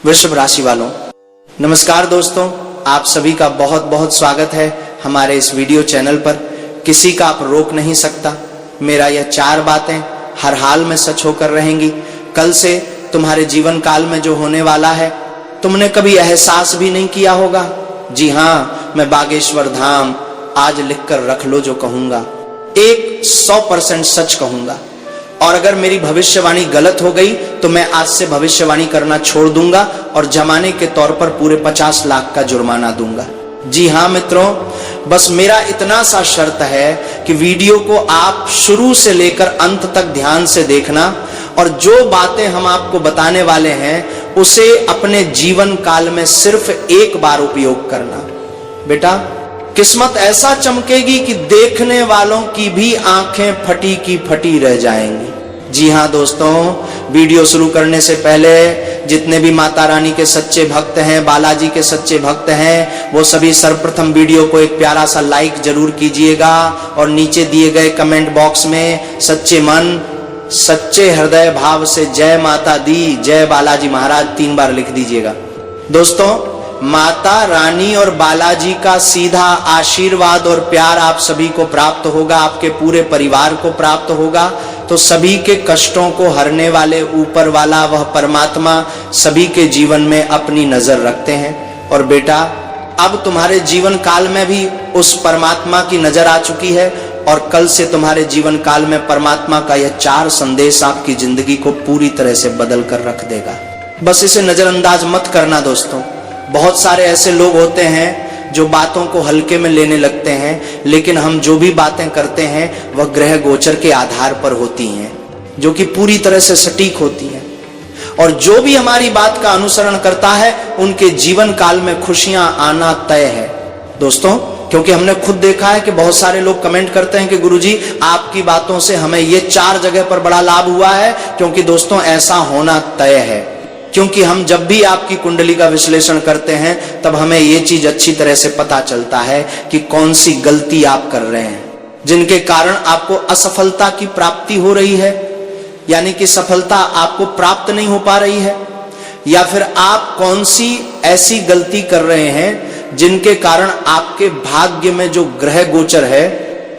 वृषभ राशि वालों, नमस्कार दोस्तों। आप सभी का बहुत बहुत स्वागत है हमारे इस वीडियो चैनल पर। किसी का आप रोक नहीं सकता। मेरा यह 4 बातें हर हाल में सच होकर रहेंगी। कल से तुम्हारे जीवन काल में जो होने वाला है तुमने कभी एहसास भी नहीं किया होगा। जी हाँ, मैं बागेश्वर धाम आज लिखकर रख लो जो कहूंगा, 100% सच कहूंगा। और अगर मेरी भविष्यवाणी गलत हो गई तो मैं आज से भविष्यवाणी करना छोड़ दूंगा और जमाने के तौर पर पूरे 50 लाख का जुर्माना दूंगा। जी हाँ मित्रों, बस मेरा इतना सा शर्त है कि वीडियो को आप शुरू से लेकर अंत तक ध्यान से देखना और जो बातें हम आपको बताने वाले हैं उसे अपने जीवन काल में सिर्फ एक बार उपयोग करना। बेटा, किस्मत ऐसा चमकेगी कि देखने वालों की भी आंखें फटी की फटी रह जाएंगी। जी हाँ दोस्तों, वीडियो शुरू करने से पहले जितने भी माता रानी के सच्चे भक्त हैं, बालाजी के सच्चे भक्त हैं, वो सभी सर्वप्रथम वीडियो को एक प्यारा सा लाइक जरूर कीजिएगा और नीचे दिए गए कमेंट बॉक्स में सच्चे मन सच्चे हृदय भाव से जय माता दी, जय बालाजी महाराज 3 बार लिख दीजिएगा। दोस्तों, माता रानी और बालाजी का सीधा आशीर्वाद और प्यार आप सभी को प्राप्त होगा, आपके पूरे परिवार को प्राप्त होगा। तो सभी के कष्टों को हरने वाले ऊपर वाला वह परमात्मा सभी के जीवन में अपनी नजर रखते हैं। और बेटा, अब तुम्हारे जीवन काल में भी उस परमात्मा की नजर आ चुकी है और कल से तुम्हारे जीवन काल में परमात्मा का यह 4 संदेश आपकी जिंदगी को पूरी तरह से बदल कर रख देगा। बस इसे नजरअंदाज मत करना दोस्तों। बहुत सारे ऐसे लोग होते हैं जो बातों को हल्के में लेने लगते हैं, लेकिन हम जो भी बातें करते हैं वह ग्रह गोचर के आधार पर होती हैं, जो कि पूरी तरह से सटीक होती हैं। और जो भी हमारी बात का अनुसरण करता है उनके जीवन काल में खुशियां आना तय है दोस्तों। क्योंकि हमने खुद देखा है कि बहुत सारे लोग कमेंट करते हैं कि गुरुजी आपकी बातों से हमें ये 4 जगह पर बड़ा लाभ हुआ है। क्योंकि दोस्तों ऐसा होना तय है, क्योंकि हम जब भी आपकी कुंडली का विश्लेषण करते हैं तब हमें यह चीज अच्छी तरह से पता चलता है कि कौन सी गलती आप कर रहे हैं जिनके कारण आपको असफलता की प्राप्ति हो रही है, यानी कि सफलता आपको प्राप्त नहीं हो पा रही है, या फिर आप कौन सी ऐसी गलती कर रहे हैं जिनके कारण आपके भाग्य में जो ग्रह गोचर है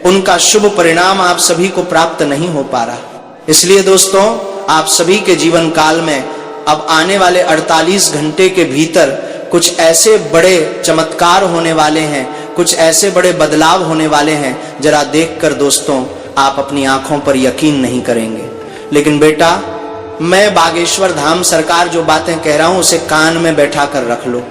उनका शुभ परिणाम आप सभी को प्राप्त नहीं हो पा रहा। इसलिए दोस्तों, आप सभी के जीवन काल में अब आने वाले 48 घंटे के भीतर कुछ ऐसे बड़े चमत्कार होने वाले हैं, कुछ ऐसे बड़े बदलाव होने वाले हैं, जरा देखकर दोस्तों आप अपनी आंखों पर यकीन नहीं करेंगे। लेकिन बेटा, मैं बागेश्वर धाम सरकार जो बातें कह रहा हूं उसे कान में बैठा कर रख लो।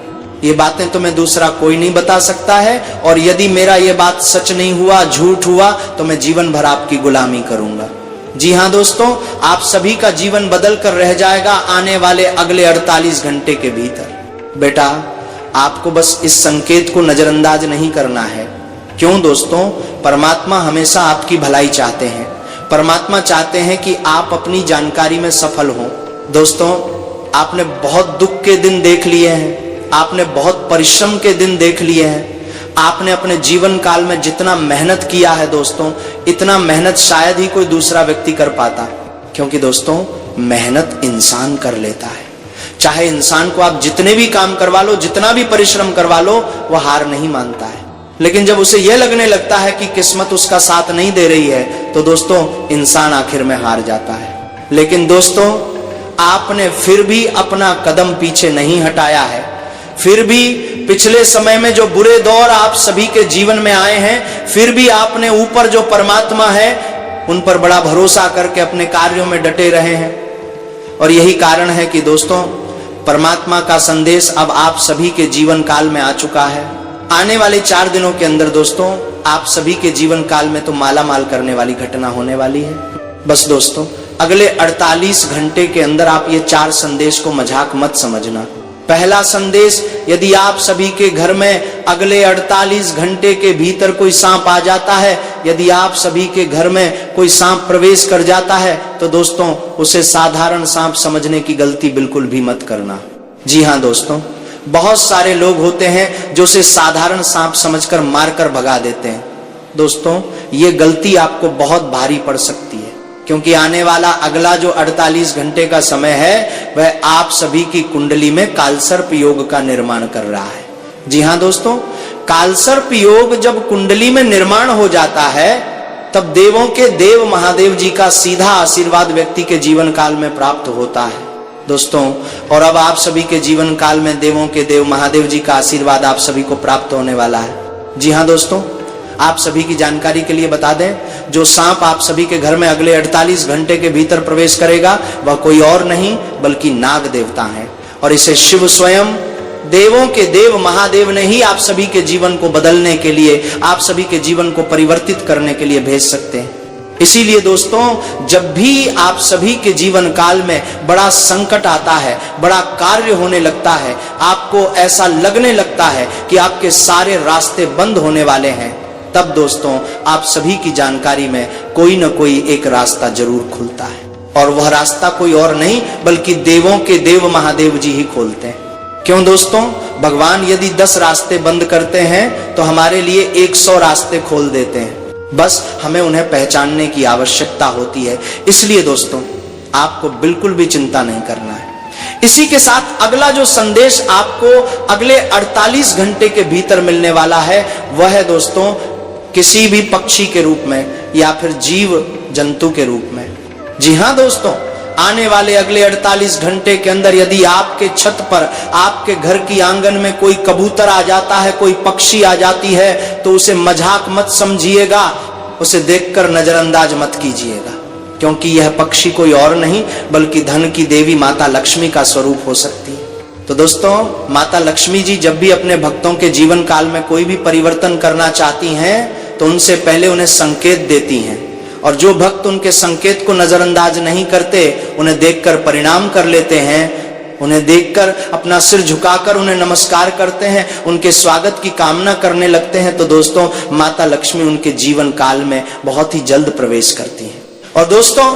ये बातें तुम्हें दूसरा कोई नहीं बता सकता है, और यदि मेरा ये बात सच नहीं हुआ, झूठ हुआ, तो मैं जीवन भर आपकी गुलामी करूंगा। जी हाँ दोस्तों, आप सभी का जीवन बदल कर रह जाएगा आने वाले अगले 48 घंटे के भीतर। बेटा, आपको बस इस संकेत को नजरअंदाज नहीं करना है। क्यों दोस्तों? परमात्मा हमेशा आपकी भलाई चाहते हैं। परमात्मा चाहते हैं कि आप अपनी जानकारी में सफल हो। दोस्तों, आपने बहुत दुख के दिन देख लिए हैं, आपने बहुत परिश्रम के दिन देख लिए हैं, आपने अपने जीवन काल में जितना मेहनत किया है दोस्तों, इतना मेहनत शायद ही कोई दूसरा व्यक्ति कर पाता। क्योंकि दोस्तों, मेहनत इंसान कर लेता है। चाहे इंसान को आप जितने भी काम करवा लो, जितना भी परिश्रम करवा लो, वह हार नहीं मानता है। लेकिन जब उसे यह लगने लगता है कि किस्मत उसका साथ नहीं दे रही है, तो दोस्तों इंसान आखिर में हार जाता है। लेकिन दोस्तों, आपने फिर भी अपना कदम पीछे नहीं हटाया है। फिर भी पिछले समय में जो बुरे दौर आप सभी के जीवन में आए हैं, फिर भी आपने ऊपर जो परमात्मा है उन पर बड़ा भरोसा करके अपने कार्यों में डटे रहे हैं। और यही कारण है कि दोस्तों, परमात्मा का संदेश अब आप सभी के जीवन काल में आ चुका है। आने वाले 4 दिनों के अंदर दोस्तों, आप सभी के जीवन काल में तो माला माल करने वाली घटना होने वाली है। बस दोस्तों, अगले 48 घंटे के अंदर आप ये 4 संदेश को मजाक मत समझना। पहला संदेश, यदि आप सभी के घर में अगले 48 घंटे के भीतर कोई सांप आ जाता है, यदि आप सभी के घर में कोई सांप प्रवेश कर जाता है, तो दोस्तों उसे साधारण सांप समझने की गलती बिल्कुल भी मत करना। जी हाँ दोस्तों, बहुत सारे लोग होते हैं जो उसे साधारण सांप समझकर मारकर भगा देते हैं। दोस्तों, ये गलती आपको बहुत भारी पड़ सकती है। क्योंकि आने वाला अगला जो 48 घंटे का समय है वह आप सभी की कुंडली में कालसर्प योग का निर्माण कर रहा है। जी हाँ दोस्तों, कालसर्प योग जब कुंडली में निर्माण हो जाता है तब देवों के देव महादेव जी का सीधा आशीर्वाद व्यक्ति के जीवन काल में प्राप्त होता है दोस्तों। और अब आप सभी के जीवन काल में देवों के देव महादेव जी का आशीर्वाद आप सभी को प्राप्त होने वाला है। जी हाँ दोस्तों, आप सभी की जानकारी के लिए बता दें, जो सांप आप सभी के घर में अगले 48 घंटे के भीतर प्रवेश करेगा वह कोई और नहीं बल्कि नाग देवता है। और इसे शिव स्वयं देवों के देव महादेव ने ही आप सभी के जीवन को बदलने के लिए, आप सभी के जीवन को परिवर्तित करने के लिए भेज सकते हैं। इसीलिए दोस्तों, जब भी आप सभी के जीवन काल में बड़ा संकट आता है, बड़ा कार्य होने लगता है, आपको ऐसा लगने लगता है कि आपके सारे रास्ते बंद होने वाले हैं, तब दोस्तों आप सभी की जानकारी में कोई न कोई एक रास्ता जरूर खुलता है। और वह रास्ता कोई और नहीं बल्कि देवों के देव महादेव जी ही खोलते हैं। क्यों दोस्तों, भगवान यदि 10 रास्ते बंद करते हैं तो हमारे लिए 100 रास्ते खोल देते हैं। बस हमें उन्हें पहचानने की आवश्यकता होती है। इसलिए दोस्तों आपको बिल्कुल भी चिंता नहीं करना है। इसी के साथ अगला जो संदेश आपको अगले 48 घंटे के भीतर मिलने वाला है वह है दोस्तों किसी भी पक्षी के रूप में या फिर जीव जंतु के रूप में। जी हाँ दोस्तों, आने वाले अगले 48 घंटे के अंदर यदि आपके छत पर, आपके घर की आंगन में कोई कबूतर आ जाता है, कोई पक्षी आ जाती है, तो उसे मजाक मत समझिएगा, उसे देखकर नजरअंदाज मत कीजिएगा, क्योंकि यह पक्षी कोई और नहीं बल्कि धन की देवी माता लक्ष्मी का स्वरूप हो सकती है। तो दोस्तों, माता लक्ष्मी जी जब भी अपने भक्तों के जीवन काल में कोई भी परिवर्तन करना चाहती हैं तो उनसे पहले उन्हें संकेत देती हैं, और जो भक्त उनके संकेत को नजरअंदाज नहीं करते उन्हें देखकर परिणाम कर लेते हैं, उन्हें देखकर अपना सिर झुकाकर उन्हें नमस्कार करते हैं, उनके स्वागत की कामना करने लगते हैं, तो दोस्तों माता लक्ष्मी उनके जीवन काल में बहुत ही जल्द प्रवेश करती हैं। और दोस्तों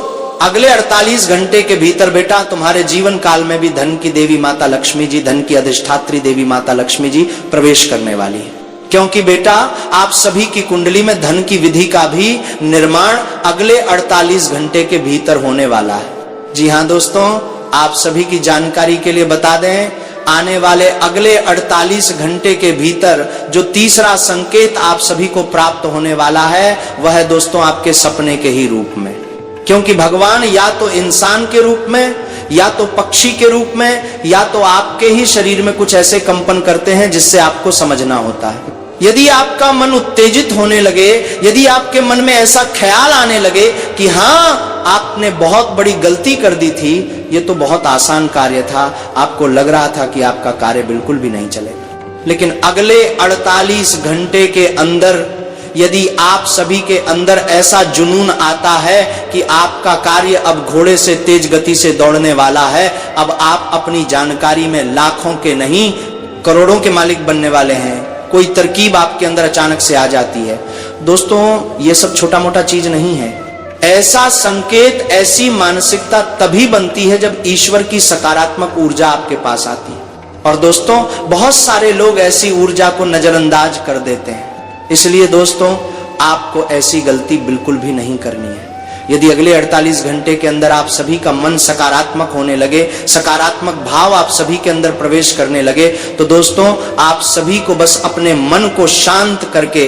अगले 48 घंटे के भीतर बेटा तुम्हारे जीवन काल में भी धन की देवी माता लक्ष्मी जी, धन की अधिष्ठात्री देवी माता लक्ष्मी जी प्रवेश करने वाली है। क्योंकि बेटा आप सभी की कुंडली में धन की विधि का भी निर्माण अगले 48 घंटे के भीतर होने वाला है। जी हाँ दोस्तों, आप सभी की जानकारी के लिए बता दें, आने वाले अगले 48 घंटे के भीतर जो तीसरा संकेत आप सभी को प्राप्त होने वाला है वह है दोस्तों आपके सपने के ही रूप में। क्योंकि भगवान या तो इंसान के रूप में, या तो पक्षी के रूप में, या तो आपके ही शरीर में कुछ ऐसे कंपन करते हैं जिससे आपको समझना होता है। यदि आपका मन उत्तेजित होने लगे, यदि आपके मन में ऐसा ख्याल आने लगे कि हाँ आपने बहुत बड़ी गलती कर दी थी, ये तो बहुत आसान कार्य था, आपको लग रहा था कि आपका कार्य बिल्कुल भी नहीं चलेगा, लेकिन अगले 48 घंटे के अंदर यदि आप सभी के अंदर ऐसा जुनून आता है कि आपका कार्य अब घोड़े से तेज गति से दौड़ने वाला है, अब आप अपनी जानकारी में लाखों के नहीं करोड़ों के मालिक बनने वाले हैं, कोई तरकीब आपके अंदर अचानक से आ जाती है, दोस्तों ये सब छोटा मोटा चीज नहीं है। ऐसा संकेत, ऐसी मानसिकता तभी बनती है जब ईश्वर की सकारात्मक ऊर्जा आपके पास आती है। और दोस्तों बहुत सारे लोग ऐसी ऊर्जा को नजरअंदाज कर देते हैं। इसलिए दोस्तों आपको ऐसी गलती बिल्कुल भी नहीं करनी है। यदि अगले 48 घंटे के अंदर आप सभी का मन सकारात्मक होने लगे, सकारात्मक भाव आप सभी के अंदर प्रवेश करने लगे, तो दोस्तों आप सभी को बस अपने मन को शांत करके,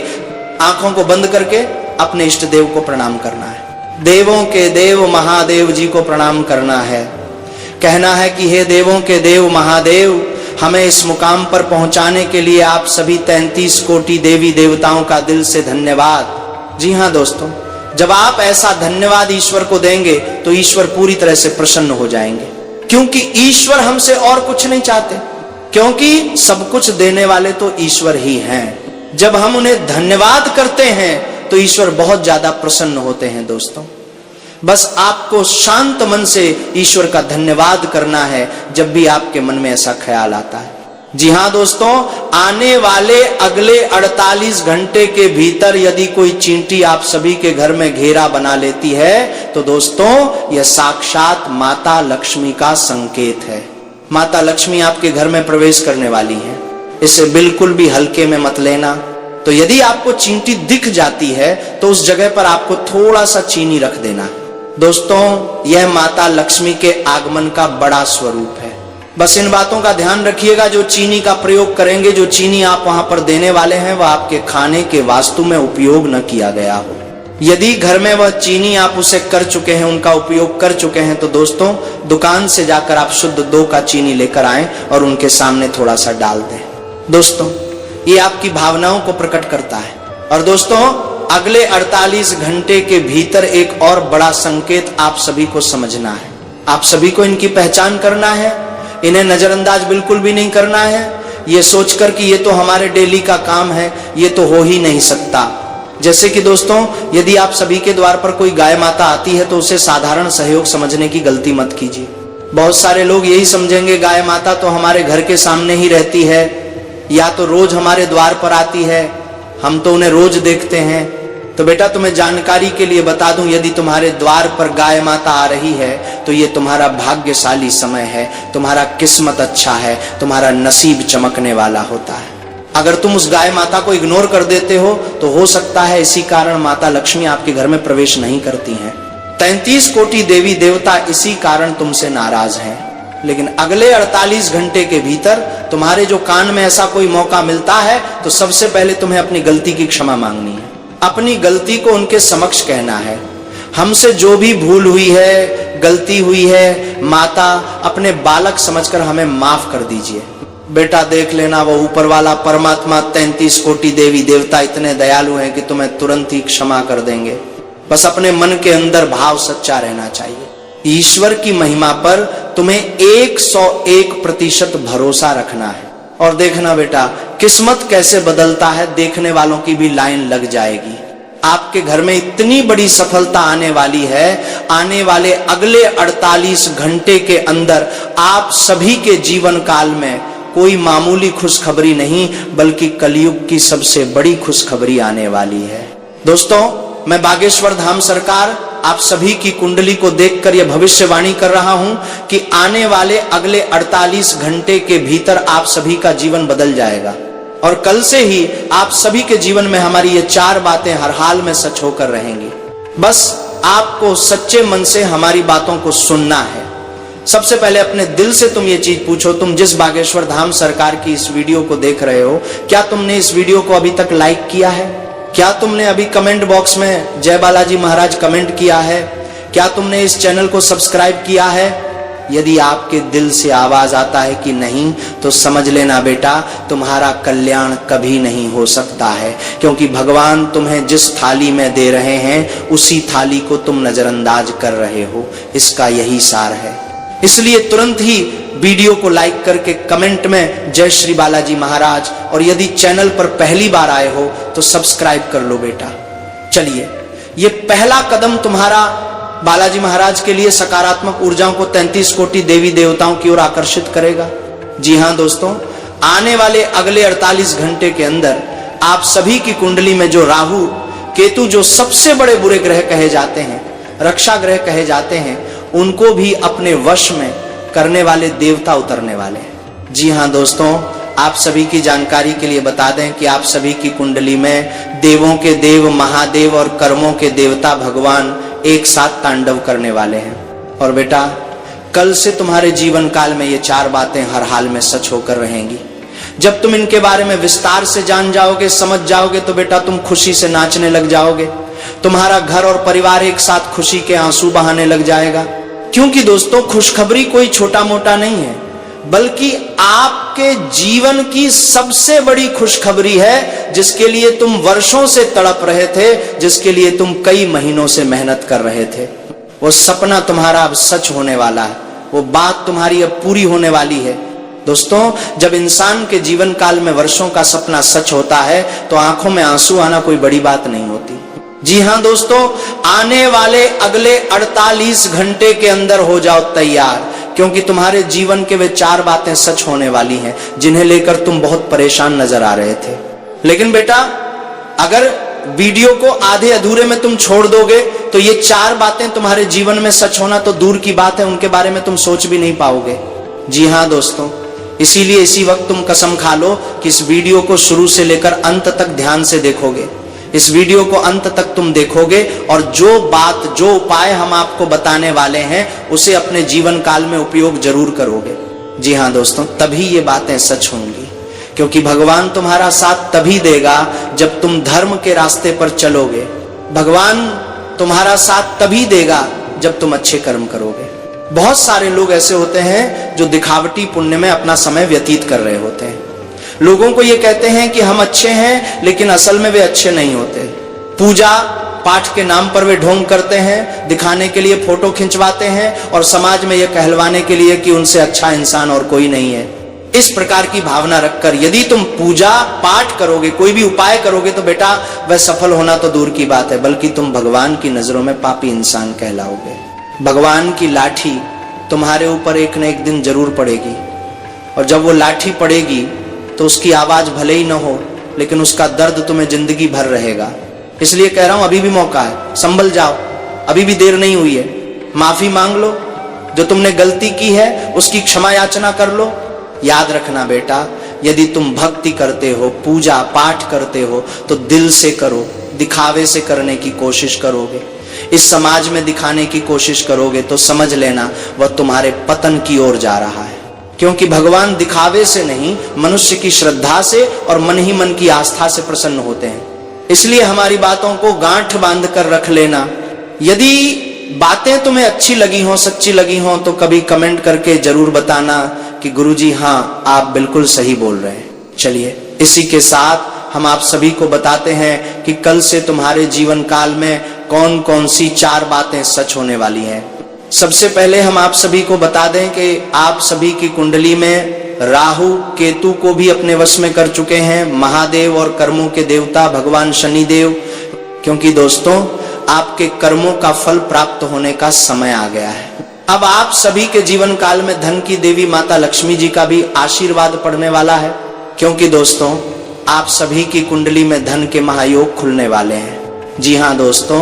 आंखों को बंद करके अपने इष्ट देव को प्रणाम करना है। देवों के देव महादेव जी को प्रणाम करना है। कहना है कि हे देवों के देव महादेव, हमें इस मुकाम पर पहुंचाने के लिए आप सभी 33 कोटि देवी देवताओं का दिल से धन्यवाद। जी हाँ दोस्तों, जब आप ऐसा धन्यवाद ईश्वर को देंगे तो ईश्वर पूरी तरह से प्रसन्न हो जाएंगे, क्योंकि ईश्वर हमसे और कुछ नहीं चाहते, क्योंकि सब कुछ देने वाले तो ईश्वर ही हैं। जब हम उन्हें धन्यवाद करते हैं तो ईश्वर बहुत ज्यादा प्रसन्न होते हैं। दोस्तों बस आपको शांत मन से ईश्वर का धन्यवाद करना है जब भी आपके मन में ऐसा ख्याल आता है। जी हाँ दोस्तों, आने वाले अगले 48 घंटे के भीतर यदि कोई चींटी आप सभी के घर में घेरा बना लेती है तो दोस्तों यह साक्षात माता लक्ष्मी का संकेत है। माता लक्ष्मी आपके घर में प्रवेश करने वाली है, इसे बिल्कुल भी हल्के में मत लेना। तो यदि आपको चींटी दिख जाती है तो उस जगह पर आपको थोड़ा सा चीनी रख देना है। दोस्तों, यह माता लक्ष्मी के आगमन का बड़ा स्वरूप है। बस इन बातों का ध्यान रखिएगा। जो चीनी का प्रयोग करेंगे, जो चीनी आप वहां पर देने वाले हैं, वह आपके खाने के वास्तु में उपयोग न किया गया हो। यदि घर में वह चीनी आप उसे कर चुके हैं, उनका उपयोग कर चुके हैं, तो दोस्तों दुकान से जाकर आप शुद्ध 2 का चीनी लेकर आएं और उनके सामने थोड़ा सा डाल दें। दोस्तों, ये आपकी भावनाओं को प्रकट करता है। और दोस्तों, अगले 48 घंटे के भीतर एक और बड़ा संकेत आप सभी को समझना है। आप सभी को इनकी पहचान करना है। इन्हें नजरअंदाज बिल्कुल भी नहीं करना है, ये सोचकर कि ये तो हमारे डेली का काम है, ये तो हो ही नहीं सकता। जैसे कि दोस्तों, यदि आप सभी के द्वार पर कोई गाय माता आती है तो उसे साधारण सहयोग समझने की गलती मत कीजिए। बहुत सारे लोग यही समझेंगे, गाय माता तो हमारे घर के सामने ही रहती है, या तो रोज हमारे द्वार पर आती है, हम तो उन्हें रोज देखते हैं। तो बेटा, तुम्हें जानकारी के लिए बता दूं, यदि तुम्हारे द्वार पर गाय माता आ रही है तो ये तुम्हारा भाग्यशाली समय है, तुम्हारा किस्मत अच्छा है, तुम्हारा नसीब चमकने वाला होता है। अगर तुम उस गाय माता को इग्नोर कर देते हो तो सकता है इसी कारण माता लक्ष्मी आपके घर में प्रवेश नहीं करती हैं। 33 कोटि देवी देवता इसी कारण तुमसे नाराज हैं। लेकिन अगले 48 घंटे के भीतर तुम्हारे जो कान में ऐसा कोई मौका मिलता है तो सबसे पहले तुम्हें अपनी गलती की क्षमा मांगनी है, अपनी गलती को उनके समक्ष कहना है। हमसे जो भी भूल हुई है, गलती हुई है, माता अपने बालक समझकर हमें माफ कर दीजिए। बेटा, देख लेना, वो ऊपर वाला परमात्मा 33 कोटि देवी देवता इतने दयालु हैं कि तुम्हें तुरंत ही क्षमा कर देंगे। बस अपने मन के अंदर भाव सच्चा रहना चाहिए। ईश्वर की महिमा पर तुम्हें 101% भरोसा रखना है। और देखना बेटा, किस्मत कैसे बदलता है, देखने वालों की भी लाइन लग जाएगी। आपके घर में इतनी बड़ी सफलता आने वाली है, आने वाले अगले 48 घंटे के अंदर आप सभी के जीवन काल में कोई मामूली खुशखबरी नहीं, बल्कि कलयुग की सबसे बड़ी खुशखबरी आने वाली है। दोस्तों, मैं बागेश्वर धाम सरकार आप सभी की कुंडली को देखकर यह भविष्यवाणी कर रहा हूं कि आने वाले अगले 48 घंटे के भीतर आप सभी का जीवन बदल जाएगा। और कल से ही आप सभी के जीवन में हमारी ये 4 बातें हर हाल में सच होकर रहेंगी। बस आपको सच्चे मन से हमारी बातों को सुनना है। सबसे पहले अपने दिल से तुम ये चीज पूछो, तुम जिस बागेश्वर धाम सरकार की इस वीडियो को देख रहे हो, क्या तुमने इस वीडियो को अभी तक लाइक किया है? क्या तुमने अभी कमेंट बॉक्स में जय बालाजी महाराज कमेंट किया है? क्या तुमने इस चैनल को सब्सक्राइब किया है? यदि आपके दिल से आवाज आता है कि नहीं, तो समझ लेना बेटा, तुम्हारा कल्याण कभी नहीं हो सकता है, क्योंकि भगवान तुम्हें जिस थाली में दे रहे हैं उसी थाली को तुम नजरअंदाज कर रहे हो। इसका यही सार है। इसलिए तुरंत ही वीडियो को लाइक करके कमेंट में जय श्री बालाजी महाराज, और यदि चैनल पर पहली बार आए हो तो सब्सक्राइब कर लो बेटा। चलिए, ये पहला कदम तुम्हारा बालाजी महाराज के लिए सकारात्मक ऊर्जाओं को 33 कोटि देवी देवताओं की ओर आकर्षित करेगा। जी हां दोस्तों, आने वाले अगले 48 घंटे के अंदर आप सभी की कुंडली में जो राहु केतु, जो सबसे बड़े बुरे ग्रह कहे जाते हैं, रक्षा ग्रह कहे जाते हैं, उनको भी अपने वश में करने वाले देवता उतरने वाले हैं। जी हां दोस्तों, आप सभी की जानकारी के लिए बता दें कि आप सभी की कुंडली में देवों के देव महादेव और कर्मों के देवता भगवान एक साथ तांडव करने वाले हैं। और बेटा, कल से तुम्हारे जीवन काल में ये 4 बातें हर हाल में सच होकर रहेंगी। जब तुम इनके बारे में विस्तार से जान जाओगे, समझ जाओगे, तो बेटा तुम खुशी से नाचने लग जाओगे। तुम्हारा घर और परिवार एक साथ खुशी के आंसू बहाने लग जाएगा। क्योंकि दोस्तों, खुशखबरी कोई छोटा मोटा नहीं है, बल्कि आपके जीवन की सबसे बड़ी खुशखबरी है, जिसके लिए तुम वर्षों से तड़प रहे थे, जिसके लिए तुम कई महीनों से मेहनत कर रहे थे। वो सपना तुम्हारा अब सच होने वाला है, वो बात तुम्हारी अब पूरी होने वाली है। दोस्तों, जब इंसान के जीवन काल में वर्षों का सपना सच होता है तो आंखों में आंसू आना कोई बड़ी बात नहीं होती। जी हां दोस्तों, आने वाले अगले 48 घंटे के अंदर हो जाओ तैयार, क्योंकि तुम्हारे जीवन के वे 4 बातें सच होने वाली हैं, जिन्हें लेकर तुम बहुत परेशान नजर आ रहे थे। लेकिन बेटा, अगर वीडियो को आधे अधूरे में तुम छोड़ दोगे तो ये 4 बातें तुम्हारे जीवन में सच होना तो दूर की बात है, उनके बारे में तुम सोच भी नहीं पाओगे। जी हां दोस्तों, इसीलिए इसी वक्त तुम कसम खा लो कि इस वीडियो को शुरू से लेकर अंत तक ध्यान से देखोगे, इस वीडियो को अंत तक तुम देखोगे और जो बात, जो उपाय हम आपको बताने वाले हैं उसे अपने जीवन काल में उपयोग जरूर करोगे। जी हाँ दोस्तों, तभी ये बातें सच होंगी, क्योंकि भगवान तुम्हारा साथ तभी देगा जब तुम धर्म के रास्ते पर चलोगे। भगवान तुम्हारा साथ तभी देगा जब तुम अच्छे कर्म करोगे। बहुत सारे लोग ऐसे होते हैं जो दिखावटी पुण्य में अपना समय व्यतीत कर रहे होते हैं। लोगों को ये कहते हैं कि हम अच्छे हैं, लेकिन असल में वे अच्छे नहीं होते। पूजा पाठ के नाम पर वे ढोंग करते हैं, दिखाने के लिए फोटो खिंचवाते हैं और समाज में यह कहलवाने के लिए कि उनसे अच्छा इंसान और कोई नहीं है। इस प्रकार की भावना रखकर यदि तुम पूजा पाठ करोगे, कोई भी उपाय करोगे, तो बेटा वह सफल होना तो दूर की बात है, बल्कि तुम भगवान की नजरों में पापी इंसान कहलाओगे। भगवान की लाठी तुम्हारे ऊपर एक न एक दिन जरूर पड़ेगी, और जब वो लाठी पड़ेगी तो उसकी आवाज भले ही न हो, लेकिन उसका दर्द तुम्हें जिंदगी भर रहेगा। इसलिए कह रहा हूं, अभी भी मौका है, संभल जाओ, अभी भी देर नहीं हुई है। माफी मांग लो, जो तुमने गलती की है उसकी क्षमा याचना कर लो। याद रखना बेटा, यदि तुम भक्ति करते हो, पूजा पाठ करते हो, तो दिल से करो, दिखावे से करने की कोशिश करोगे, इस समाज में दिखाने की कोशिश करोगे, तो समझ लेना वह तुम्हारे पतन की ओर जा रहा है। क्योंकि भगवान दिखावे से नहीं, मनुष्य की श्रद्धा से और मन ही मन की आस्था से प्रसन्न होते हैं। इसलिए हमारी बातों को गांठ बांध कर रख लेना। यदि बातें तुम्हें अच्छी लगी हो, सच्ची लगी हो, तो कभी कमेंट करके जरूर बताना कि गुरुजी हाँ, आप बिल्कुल सही बोल रहे हैं। चलिए, इसी के साथ हम आप सभी को बताते हैं कि कल से तुम्हारे जीवन काल में कौन कौन सी 4 बातें सच होने वाली हैं। सबसे पहले हम आप सभी को बता दें कि आप सभी की कुंडली में राहु केतु को भी अपने वश में कर चुके हैं महादेव और कर्मों के देवता भगवान शनिदेव। क्योंकि दोस्तों, आपके कर्मों का फल प्राप्त होने का समय आ गया है। अब आप सभी के जीवन काल में धन की देवी माता लक्ष्मी जी का भी आशीर्वाद पड़ने वाला है। क्योंकि दोस्तों, आप सभी की कुंडली में धन के महायोग खुलने वाले हैं। जी हाँ दोस्तों,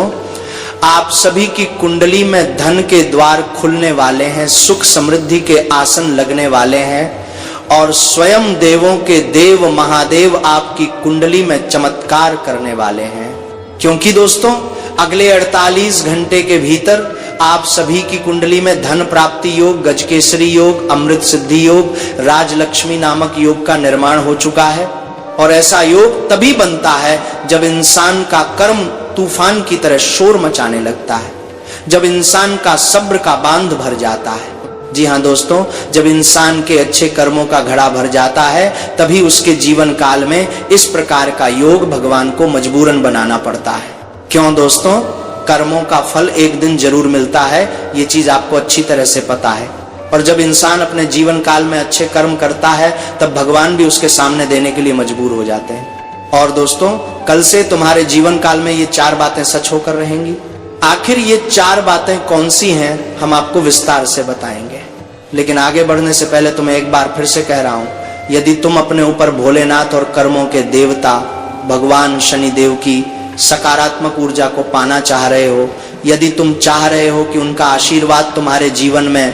आप सभी की कुंडली में धन के द्वार खुलने वाले हैं, सुख समृद्धि के आसन लगने वाले हैं, और स्वयं देवों के देव महादेव आपकी कुंडली में चमत्कार करने वाले हैं। क्योंकि दोस्तों, अगले 48 घंटे के भीतर आप सभी की कुंडली में धन प्राप्ति योग, गजकेसरी योग, अमृत सिद्धि योग, राजलक्ष्मी नामक योग का निर्माण हो चुका है। और ऐसा योग तभी बनता है जब इंसान का कर्म तूफान की तरह शोर मचाने लगता है, जब इंसान का सब्र का बांध भर जाता है। जी हाँ दोस्तों, जब इंसान के अच्छे कर्मों का घड़ा भर जाता है, तभी उसके जीवन काल में इस प्रकार का योग भगवान को मजबूरन बनाना पड़ता है। क्यों दोस्तों? कर्मों का फल एक दिन जरूर मिलता है, ये चीज आपको अच्छी तरह से पता है। और जब इंसान अपने जीवन काल में अच्छे कर्म करता है, तब भगवान भी उसके सामने देने के लिए मजबूर हो जाते हैं। और दोस्तों, कल से तुम्हारे जीवन काल में ये 4 बातें सच होकर रहेंगी। आखिर ये 4 बातें कौन सी हैं, हम आपको विस्तार से बताएंगे। लेकिन आगे बढ़ने से पहले तुम्हें एक बार फिर से कह रहा हूं, यदि तुम अपने ऊपर भोलेनाथ और कर्मों के देवता भगवान शनिदेव की सकारात्मक ऊर्जा को पाना चाह रहे हो, यदि तुम चाह रहे हो कि उनका आशीर्वाद तुम्हारे जीवन में,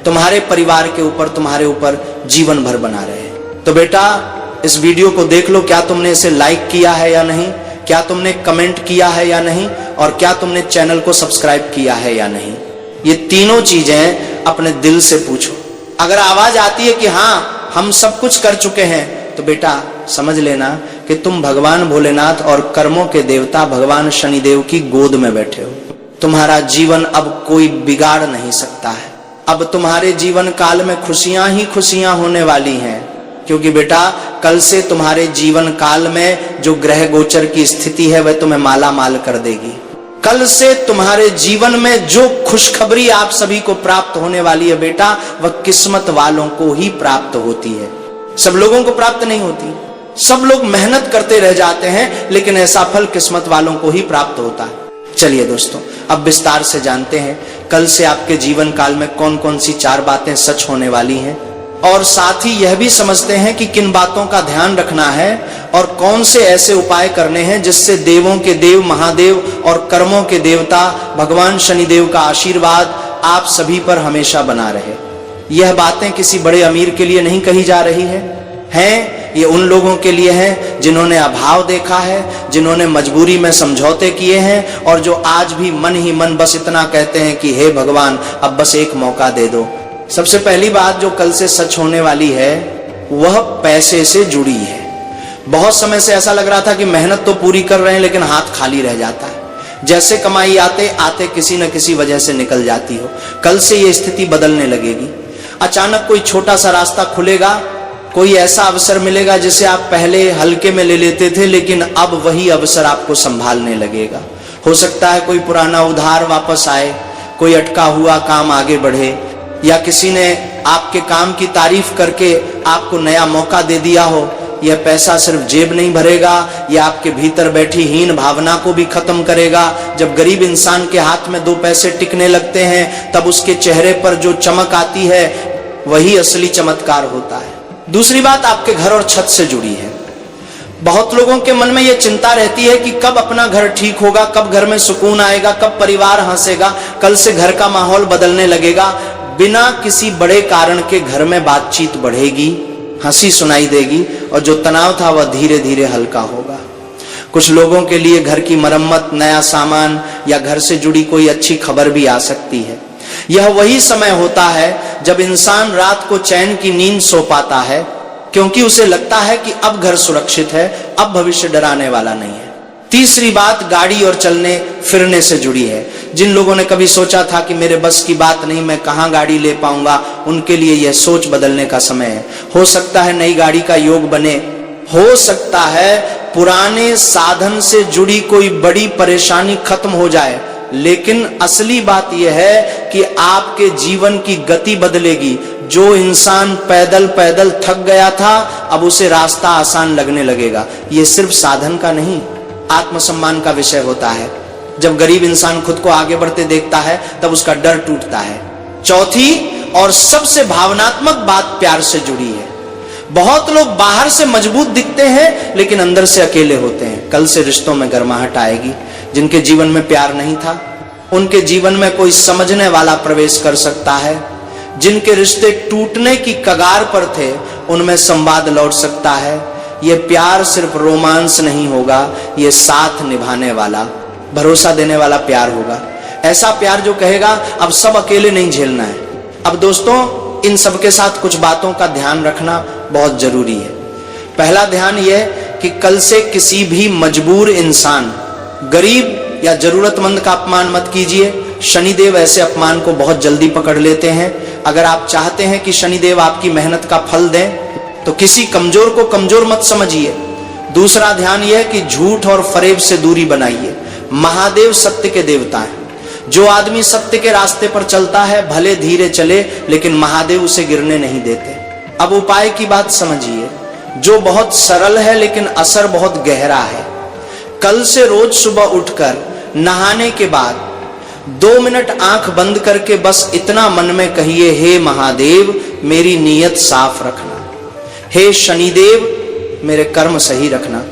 तुम्हारे परिवार के ऊपर, तुम्हारे ऊपर जीवन भर बना रहे, तो बेटा इस वीडियो को देख लो। क्या तुमने इसे लाइक किया है या नहीं? क्या तुमने कमेंट किया है या नहीं? और क्या तुमने चैनल को सब्सक्राइब किया है या नहीं? ये तीनों चीजें अपने दिल से पूछो। अगर आवाज आती है कि हाँ हम सब कुछ कर चुके हैं, तो बेटा समझ लेना कि तुम भगवान भोलेनाथ और कर्मों के देवता भगवान शनिदेव की गोद में बैठे हो। तुम्हारा जीवन अब कोई बिगाड़ नहीं सकता है। अब तुम्हारे जीवन काल में खुशियां ही खुशियां होने वाली हैं। क्योंकि बेटा, कल से तुम्हारे जीवन काल में जो ग्रह गोचर की स्थिति है वह तुम्हें माला माल कर देगी। कल से तुम्हारे जीवन में जो खुशखबरी आप सभी को प्राप्त होने वाली है बेटा, वह किस्मत वालों को ही प्राप्त होती है, सब लोगों को प्राप्त नहीं होती। सब लोग मेहनत करते रह जाते हैं, लेकिन ऐसा फल किस्मत वालों को ही प्राप्त होता है। चलिए दोस्तों, अब विस्तार से जानते हैं कल से आपके जीवन काल में कौन कौन सी 4 बातें सच होने वाली हैं, और साथ ही यह भी समझते हैं कि किन बातों का ध्यान रखना है और कौन से ऐसे उपाय करने हैं जिससे देवों के देव महादेव और कर्मों के देवता भगवान शनिदेव का आशीर्वाद आप सभी पर हमेशा बना रहे। यह बातें किसी बड़े अमीर के लिए नहीं कही जा रही हैं ये उन लोगों के लिए हैं जिन्होंने अभाव देखा है, जिन्होंने मजबूरी में समझौते किए हैं और जो आज भी मन ही मन बस इतना कहते हैं कि हे भगवान अब बस एक मौका दे दो। सबसे पहली बात जो कल से सच होने वाली है वह पैसे से जुड़ी है। बहुत समय से ऐसा लग रहा था कि मेहनत तो पूरी कर रहे हैं लेकिन हाथ खाली रह जाता है, जैसे कमाई आते आते किसी न किसी वजह से निकल जाती हो। कल से ये स्थिति बदलने लगेगी। अचानक कोई छोटा सा रास्ता खुलेगा, कोई ऐसा अवसर मिलेगा जिसे आप पहले हल्के में ले लेते थे लेकिन अब वही अवसर आपको संभालने लगेगा। हो सकता है कोई पुराना उधार वापस आए, कोई अटका हुआ काम आगे बढ़े, या किसी ने आपके काम की तारीफ करके आपको नया मौका दे दिया हो। यह पैसा सिर्फ जेब नहीं भरेगा, यह आपके भीतर बैठी हीन भावना को भी खत्म करेगा। जब गरीब इंसान के हाथ में 2 पैसे टिकने लगते हैं तब उसके चेहरे पर जो चमक आती है वही असली चमत्कार होता है। दूसरी बात आपके घर और छत से जुड़ी है। बहुत लोगों के मन में यह चिंता रहती है कि कब अपना घर ठीक होगा, कब घर में सुकून आएगा, कब परिवार हंसेगा। कल से घर का माहौल बदलने लगेगा। बिना किसी बड़े कारण के घर में बातचीत बढ़ेगी, हंसी सुनाई देगी और जो तनाव था वह धीरे धीरे हल्का होगा। कुछ लोगों के लिए घर की मरम्मत, नया सामान या घर से जुड़ी कोई अच्छी खबर भी आ सकती है। यह वही समय होता है जब इंसान रात को चैन की नींद सो पाता है, क्योंकि उसे लगता है कि अब घर सुरक्षित है, अब भविष्य डराने वाला नहीं है। तीसरी बात गाड़ी और चलने फिरने से जुड़ी है। जिन लोगों ने कभी सोचा था कि मेरे बस की बात नहीं, मैं कहाँ गाड़ी ले पाऊंगा, उनके लिए यह सोच बदलने का समय है। हो सकता है नई गाड़ी का योग बने, हो सकता है पुराने साधन से जुड़ी कोई बड़ी परेशानी खत्म हो जाए, लेकिन असली बात यह है कि आपके जीवन की गति बदलेगी। जो इंसान पैदल पैदल थक गया था अब उसे रास्ता आसान लगने लगेगा। यह सिर्फ साधन का नहीं, आत्मसम्मान का विषय होता है। जब गरीब इंसान खुद को आगे बढ़ते देखता है तब उसका डर टूटता है। चौथी और सबसे भावनात्मक बात प्यार से जुड़ी है। बहुत लोग बाहर से मजबूत दिखते हैं लेकिन अंदर से अकेले होते हैं। कल से रिश्तों में गर्माहट आएगी। जिनके जीवन में प्यार नहीं था उनके जीवन में कोई समझने वाला प्रवेश कर सकता है। जिनके रिश्ते टूटने की कगार पर थे उनमें संवाद लौट सकता है। यह प्यार सिर्फ रोमांस नहीं होगा, यह साथ निभाने वाला, भरोसा देने वाला प्यार होगा। ऐसा प्यार जो कहेगा अब सब अकेले नहीं झेलना है। अब दोस्तों, इन सब के साथ कुछ बातों का ध्यान रखना बहुत जरूरी है। पहला ध्यान यह कि कल से किसी भी मजबूर इंसान, गरीब या जरूरतमंद का अपमान मत कीजिए। शनिदेव ऐसे अपमान को बहुत जल्दी पकड़ लेते हैं। अगर आप चाहते हैं कि शनिदेव आपकी मेहनत का फल दें तो किसी कमजोर को कमजोर मत समझिए। दूसरा ध्यान यह कि झूठ और फरेब से दूरी बनाइए। महादेव सत्य के देवता हैं। जो आदमी सत्य के रास्ते पर चलता है भले धीरे चले लेकिन महादेव उसे गिरने नहीं देते। अब उपाय की बात समझिए, जो बहुत सरल है लेकिन असर बहुत गहरा है। कल से रोज सुबह उठकर नहाने के बाद 2 मिनट आंख बंद करके बस इतना मन में कहिए, हे महादेव मेरी नीयत साफ रखना, हे शनिदेव मेरे कर्म सही रखना।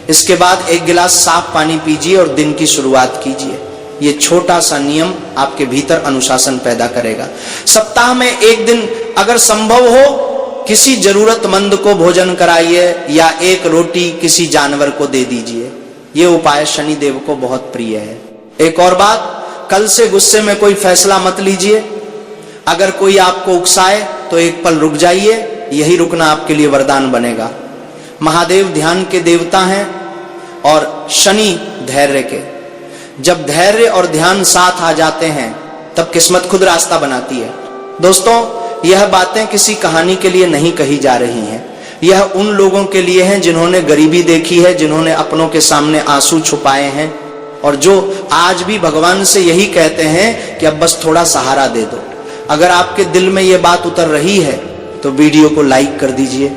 इसके बाद 1 गिलास साफ पानी पीजिए और दिन की शुरुआत कीजिए। यह छोटा सा नियम आपके भीतर अनुशासन पैदा करेगा। सप्ताह में 1 दिन अगर संभव हो किसी जरूरतमंद को भोजन कराइए या 1 रोटी किसी जानवर को दे दीजिए। यह उपाय शनिदेव को बहुत प्रिय है। एक और बात, कल से गुस्से में कोई फैसला मत लीजिए। अगर कोई आपको उकसाए तो एक पल रुक जाइए, यही रुकना आपके लिए वरदान बनेगा। महादेव ध्यान के देवता हैं और शनि धैर्य के। जब धैर्य और ध्यान साथ आ जाते हैं तब किस्मत खुद रास्ता बनाती है। दोस्तों, यह बातें किसी कहानी के लिए नहीं कही जा रही हैं। यह उन लोगों के लिए है जिन्होंने गरीबी देखी है, जिन्होंने अपनों के सामने आंसू छुपाए हैं और जो आज भी भगवान से यही कहते हैं कि अब बस थोड़ा सहारा दे दो। अगर आपके दिल में यह बात उतर रही है तो वीडियो को लाइक कर दीजिए।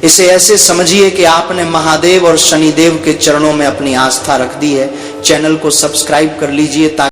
इसे ऐसे समझिए कि आपने महादेव और शनिदेव के चरणों में अपनी आस्था रख दी है। चैनल को सब्सक्राइब कर लीजिए ताकि